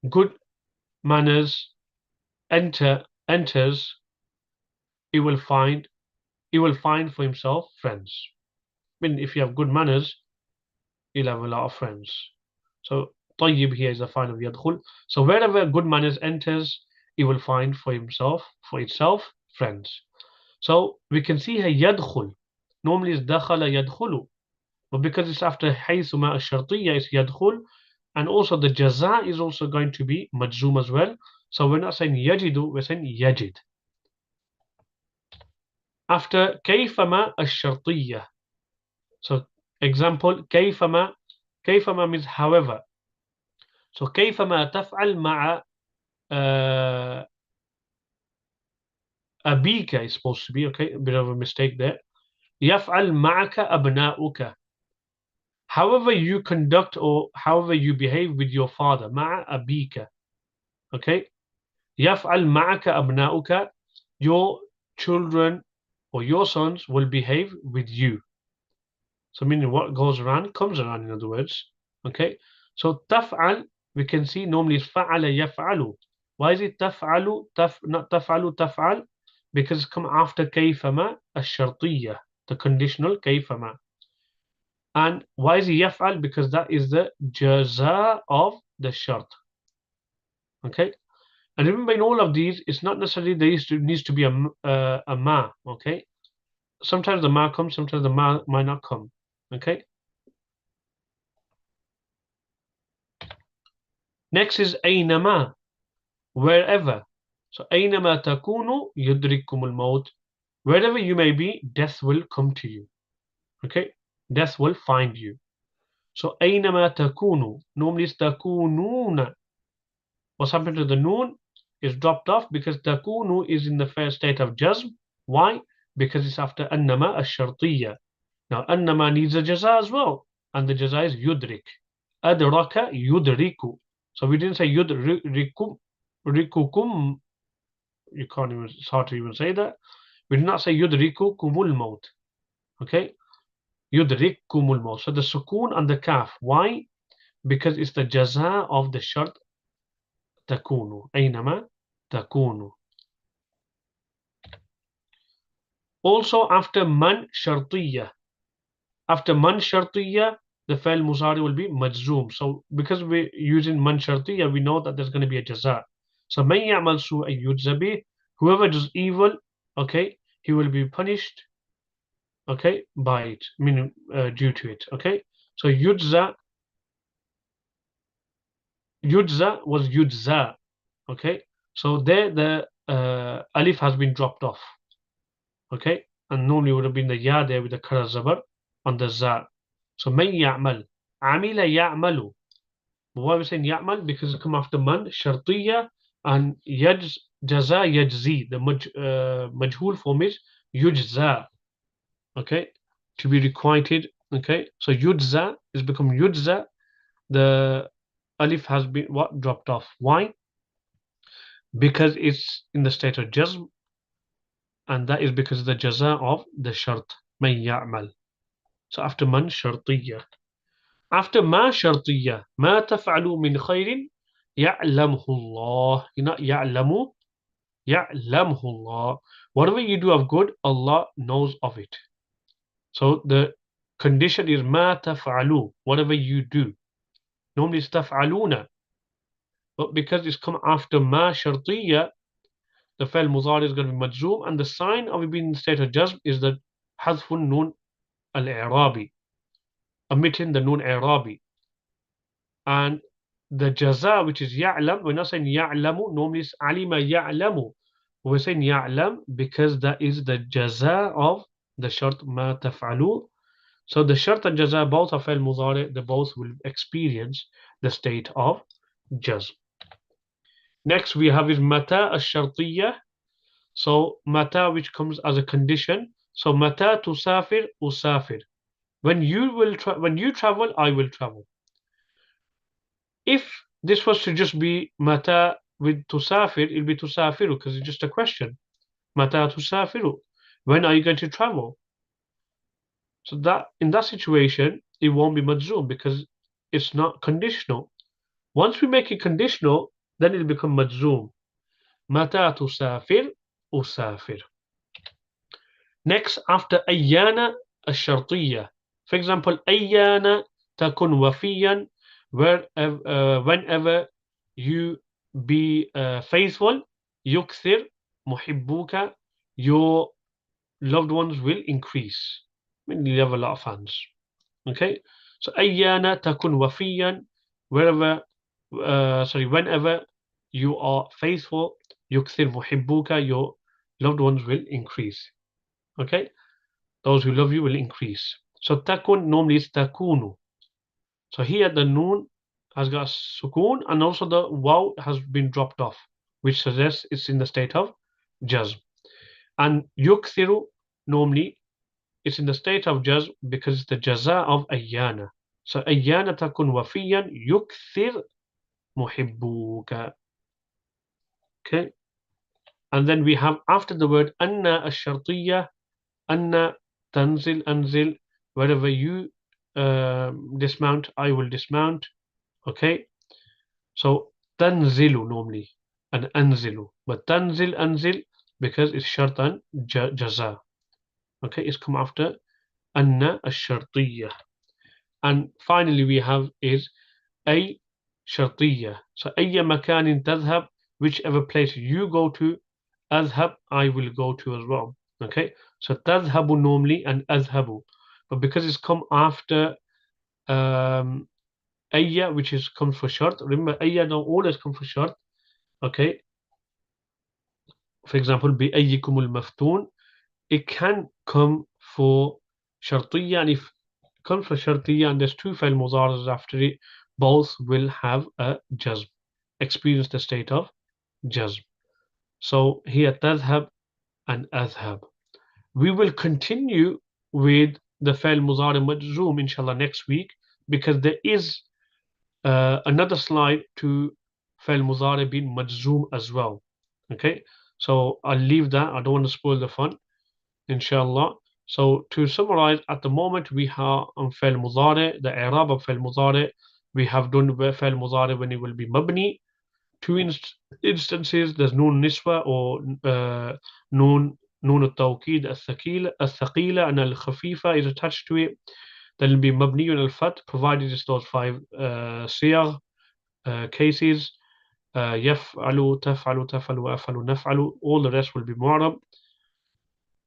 good manners enters, he will find for himself friends. I mean, if you have good manners, you'll have a lot of friends. So طيب here is the sign of يدخل. So wherever good manners enters, he will find for itself friends. So we can see here يدخل. Normally it's دخل يدخل. But because it's after حيثما الشرطية, it's يدخل, and also the jaza is also going to be majzoom as well. So we're not saying yajidu, we're saying yajid. After كيفما الشرطية. So example, كيفما means however. So كيفما تفعل مع أبيك is supposed to be, okay, a bit of a mistake there. يفعل معك أبناؤك. However you conduct or however you behave with your father, مع أبيك. Okay? يفعل معك أبناؤك. Your children or your sons will behave with you. So meaning what goes around comes around, in other words. Okay? So تفعل, we can see normally is فعل يفعل. Why is it تفعل, not تفعل, تفعل? Because it's come after كيفما الشرطية, the conditional كيفما. And why is it يفعل? Because that is the jaza of the shart. Okay. And remember, in all of these, it's not necessarily there needs to be a ma. Okay. Sometimes the ma comes, sometimes the ma might not come. Okay. Next is أينما, wherever. So أينما تكونوا يدرككم الموت. Wherever you may be, death will come to you. Okay. Death will find you. So أينما تكونوا. Normally it's تكونون. What's happened to the noon is dropped off because تكونوا is in the first state of jazm. Why? Because it's after أنما الشرطية. Now أنما needs a jaza as well. And the jaza is يدرك. أدرك يدرك. So we didn't say يدرككم. رككم. You can't even, it's hard to even say that. We did not say يدرككم الموت. Okay? يدرككم الموت. So the sukoon and the kaf. Why? Because it's the jaza of the shart تكونوا. أينما تكونوا. Also after man shartiyya. After man shartiyya, the fa'il muzari will be majzoom. So because we're using man shartiyya, we know that there's going to be a jaza. So man ya'mal su'an yujza bih. Whoever does evil, okay, he will be punished, okay, by it, meaning due to it, okay. So yujza was yujza, okay. So there the alif has been dropped off, okay, and normally would have been the ya there with the kara zabar on the za. So man ya'mal, amila ya'malu. But why are we saying ya'mal? Because it come after man, shartiyya, and jaza yajzi. The majhul form is yujza, okay, to be requited, okay. So yujza is become yujza. The alif has been what dropped off. Why? Because it's in the state of jazm, and that is because of the jaza of the shart. Man ya'mal. So after man shartiyya. After ma shartiyya, ma taf'alu min khairin ya'lamhu Allah. You know, ya'lamu, ya'lamhu Allah. Whatever you do of good, Allah knows of it. So the condition is ma taf'alu, whatever you do. Normally it's taf'aluna. But because it's come after ma shartiyya, the fa'il mudari is going to be majzoom, and the sign of it being in the state of jazm is the hadfun nun al-i'rabi, omitting the nun i'rabi. And the jaza, which is ya'lam, we're not saying ya'lamu, normally it's alima ya'lamu. We're saying ya'lam because that is the jaza of the shart ma taf'alu. So the shart and jaza, both of al mudari, they both will experience the state of jazm. Next we have is mata ash-shartiyya. So mata, which comes as a condition. So mata tusafir usafir. When you travel, I will travel. If this was to just be mata with tusafir, it'll be tusafiru because it's just a question. Mata tusafiru. When are you going to travel? So that in that situation, it won't be majzoom because it's not conditional. Once we make it conditional, then it'll become majzoom. Mata tusafir usafir. Next, after ayyana ash-shartiyya. For example, ayyana takun wafiyan, whenever you be faithful, yukthir muhibbuka, your loved ones will increase. I mean, you have a lot of fans. Okay, so ayyana takun wafiyan, whenever you are faithful, yukthir muhibbuka, your loved ones will increase. Okay, those who love you will increase. So takun normally is takunu. So here the noon has got sukoon, and also the waw has been dropped off, which suggests it's in the state of jazm. And yukthiru normally it's in the state of jazm because it's the jaza of ayyana. So ayyana takun wafiyan yukthir muhibbuka. Okay. And then we have after the word anna ash-shartiyya, anna tanzil anzil, wherever you dismount, I will dismount. Okay, so tanzilu normally and anzilu, but tanzil anzil because it's shart and jaza. Okay, it's come after anna ash-shartiyya. And finally we have is أي شرطية. So أي مكان تذهب, whichever place you go to, أذهب, I will go to as well. Okay, so تذهب normally and أذهب, but because it's come after أي, which is comes for short. Remember, أي don't always come for short. Okay, for example, بأيكم المفتون, it can come for شرطية, and if it comes for شرطية and there's two فعل مضارع after it, both will have a جزم, experience the state of جزم. So here تذهب and أذهب. We will continue with the فعل مضارع مجزوم inshallah next week, because there is another slide to فعل مضارع being مجزوم as well. Okay, so I'll leave that. I don't want to spoil the fun, inshallah. So to summarize, at the moment we have on فعل مضارع, the إعراب of فعل مضارع, we have done فعل مضارع when it will be مبني. Two instances, there's نون نسوة or نون التوكيد الثقيلة and الخفيفة is attached to it. Then will be مبني على الفتح, provided it's those five صيغ, cases. يفعل تفعل تفعل وأفعل نفعل, all the rest will be معرب,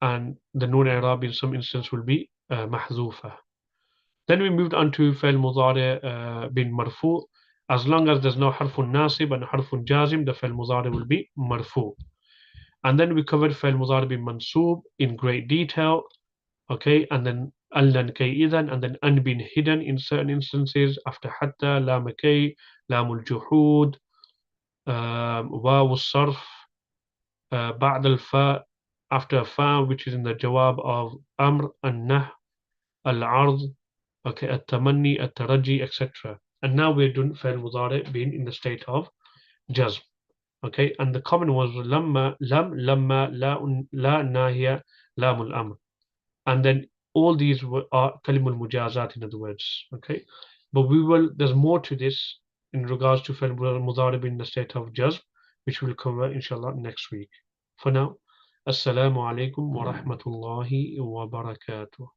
and the نون إعراب in some instance will be محذوفة. Then we moved on to فعل مضارع being مرفوع. As long as there's no حرف ناصب and حرف جازم, the فعل مضارع will be مرفوع. And then we covered فعل مضارع being منصوب in great detail. Okay, and then ألن كي إذن, and then أن being hidden in certain instances after حتى, لام كي, لام الجحود, واو الصرف, بعد الفاء, after فاء, which is in the جواب of أمر, النهي, العرض, okay, التمني, الترجي, etc. And now we're doing فعل مضارع being in the state of جزم. Okay, and the common was لما, لما, لا ناهية, لام الأمر. And then all these are كلم المجازات, in other words. Okay, but there's more to this in regards to فعل مضارع in the state of جزم, which we'll cover inshallah next week. For now, Assalamu alaikum wa rahmatullahi wa barakatuh.